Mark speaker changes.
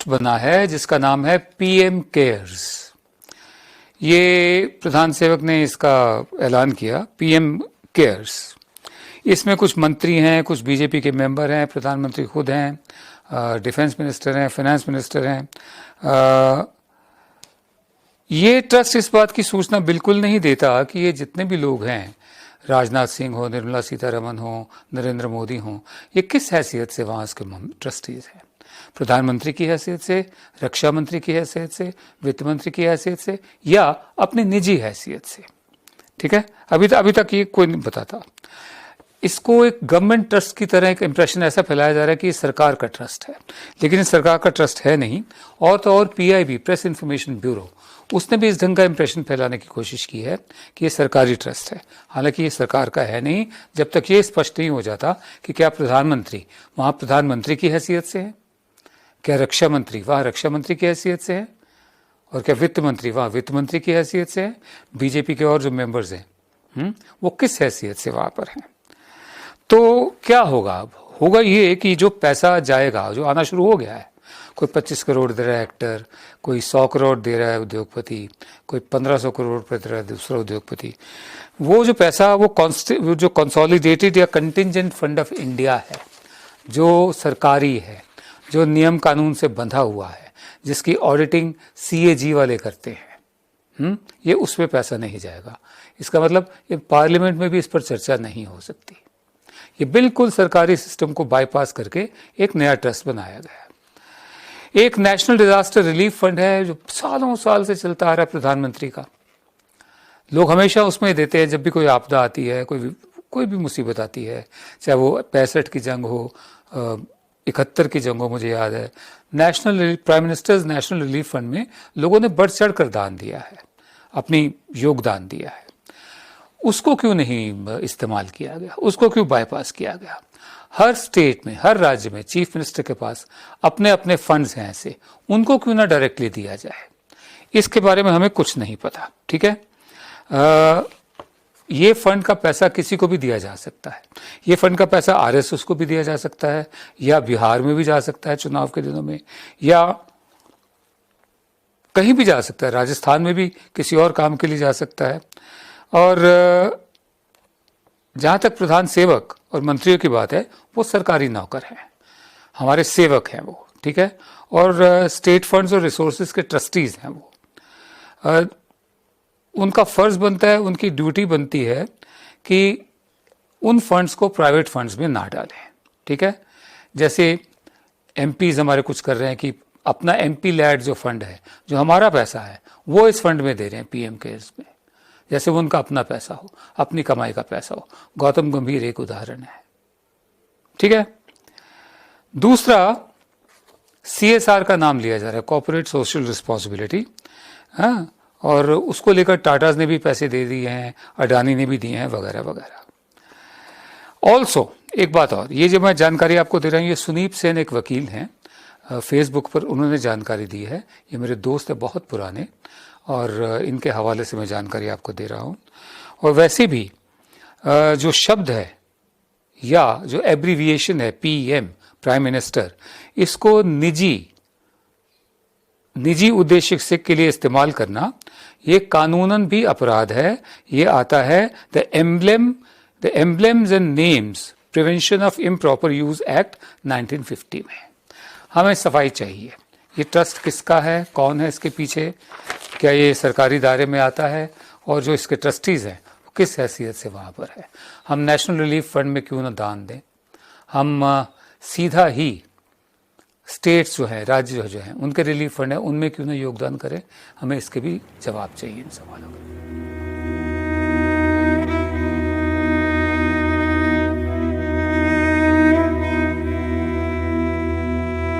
Speaker 1: बना है जिसका नाम है पीएम केयर्स। ये प्रधान सेवक ने इसका ऐलान किया, पीएम केयर्स। इसमें कुछ मंत्री हैं, कुछ बीजेपी के मेंबर हैं, प्रधानमंत्री खुद हैं, डिफेंस मिनिस्टर हैं, फाइनेंस मिनिस्टर हैं। ये ट्रस्ट इस बात की सूचना बिल्कुल नहीं देता कि ये जितने भी लोग हैं, राजनाथ सिंह हो, निर्मला सीतारमन हो, नरेंद्र मोदी हो, ये किस हैसियत से वहाँ उसके ट्रस्टीज हैं। प्रधानमंत्री की हैसियत से, रक्षा मंत्री की हैसियत से, वित्त मंत्री की हैसियत से, या अपनी निजी हैसियत से। ठीक है, अभी तक ये कोई नहीं बताता। इसको एक गवर्नमेंट ट्रस्ट की तरह एक इंप्रेशन ऐसा फैलाया जा रहा है कि ये सरकार का ट्रस्ट है, लेकिन ये सरकार का ट्रस्ट है नहीं। और तो और पीआईबी, प्रेस इन्फॉर्मेशन ब्यूरो, उसने भी इस ढंग का इंप्रेशन फैलाने की कोशिश की है कि ये सरकारी ट्रस्ट है, हालांकि ये सरकार का है नहीं, जब तक ये स्पष्ट नहीं हो जाता कि क्या प्रधानमंत्री वहाँ प्रधानमंत्री की हैसियत से है, क्या रक्षा मंत्री वहाँ रक्षा मंत्री की हैसियत से है, और क्या वित्त मंत्री वहाँ वित्त मंत्री की हैसियत से है, बीजेपी के और जो मेंबर्स हैं वो किस हैसियत से वहाँ पर हैं। तो क्या होगा अब? होगा ये कि जो पैसा जाएगा, जो आना शुरू हो गया है, कोई 25 करोड़ दे रहा है एक्टर, कोई 100 करोड़ दे रहा है उद्योगपति, कोई 1500 करोड़ दे रहा है दूसरा उद्योगपति, वो जो पैसा वो जो कंसोलिडेटेड या कंटिंजेंट फंड ऑफ इंडिया है, जो सरकारी है, जो नियम कानून से बंधा हुआ है, जिसकी ऑडिटिंग सीएजी वाले करते हैं, ये उसमें पैसा नहीं जाएगा। इसका मतलब ये पार्लियामेंट में भी इस पर चर्चा नहीं हो सकती। ये बिल्कुल सरकारी सिस्टम को बाईपास करके एक नया ट्रस्ट बनाया गया है। एक नेशनल डिजास्टर रिलीफ फंड है जो सालों साल से चलता आ रहा है प्रधानमंत्री का। लोग हमेशा उसमें देते हैं, जब भी कोई आपदा आती है, कोई भी मुसीबत आती है, चाहे वो 65 की जंग हो, 71 की जंग हो, मुझे याद है, prime ministers national relief fund में लोगों ने बढ़ चढ़ कर दान दिया है, अपनी योगदान दिया है। उसको क्यों नहीं इस्तेमाल किया गया, उसको क्यों बाईपास किया गया? हर स्टेट में, हर राज्य में चीफ मिनिस्टर के पास अपने अपने फंड्स हैं ऐसे, उनको क्यों ना डायरेक्टली दिया जाए? इसके बारे में हमें कुछ नहीं पता। ठीक है, ये फंड का पैसा किसी को भी दिया जा सकता है। ये फंड का पैसा आरएसएस को भी दिया जा सकता है, या बिहार में भी जा सकता है चुनाव के दिनों में, या कहीं भी जा सकता है, राजस्थान में भी किसी और काम के लिए जा सकता है। और जहाँ तक प्रधान सेवक और मंत्रियों की बात है, वो सरकारी नौकर हैं, हमारे सेवक हैं वो। ठीक है, और स्टेट फंड्स और रिसोर्सेज के ट्रस्टीज हैं वो। उनका फर्ज बनता है, उनकी ड्यूटी बनती है कि उन फंड्स को प्राइवेट फंड्स में ना डालें। ठीक है, जैसे एमपीज हमारे कुछ कर रहे हैं कि अपना एमपी लैड जो फंड है, जो हमारा पैसा है, वो इस फंड में दे रहे हैं, पीएम केयर्स में, जैसे वो उनका अपना पैसा हो, अपनी कमाई का पैसा हो। गौतम गंभीर एक उदाहरण है। ठीक है, दूसरा सीएसआर का नाम लिया जा रहा है, कॉर्पोरेट सोशल रिस्पॉन्सिबिलिटी। हाँ, और उसको लेकर टाटाज ने भी पैसे दे दिए हैं, अडानी ने भी दिए हैं, वगैरह वगैरह। ऑल्सो एक बात और, ये जो मैं जानकारी आपको दे रहा हूँ, ये सुनीप सेन एक वकील हैं, फेसबुक पर उन्होंने जानकारी दी है। ये मेरे दोस्त है बहुत पुराने, और इनके हवाले से मैं जानकारी आपको दे रहा हूँ। और वैसे भी जो शब्द है या जो एब्रीविएशन है पीएम, प्राइम मिनिस्टर, इसको निजी उद्देश्य से के लिए इस्तेमाल करना, ये कानूनन भी अपराध है। ये आता है the emblems and names prevention of improper use act 1950 में। हमें सफाई चाहिए, ये ट्रस्ट किसका है, कौन है इसके पीछे, क्या ये सरकारी दायरे में आता है, और जो इसके ट्रस्टीज हैं वो किस हैसियत से वहाँ पर है। हम नेशनल रिलीफ फंड में क्यों ना दान दें, हम सीधा ही स्टेट्स जो हैं, राज्य जो हैं, उनके रिलीफ फंड है, उनमें क्यों ना योगदान करें। हमें इसके भी जवाब चाहिए इन सवालों का।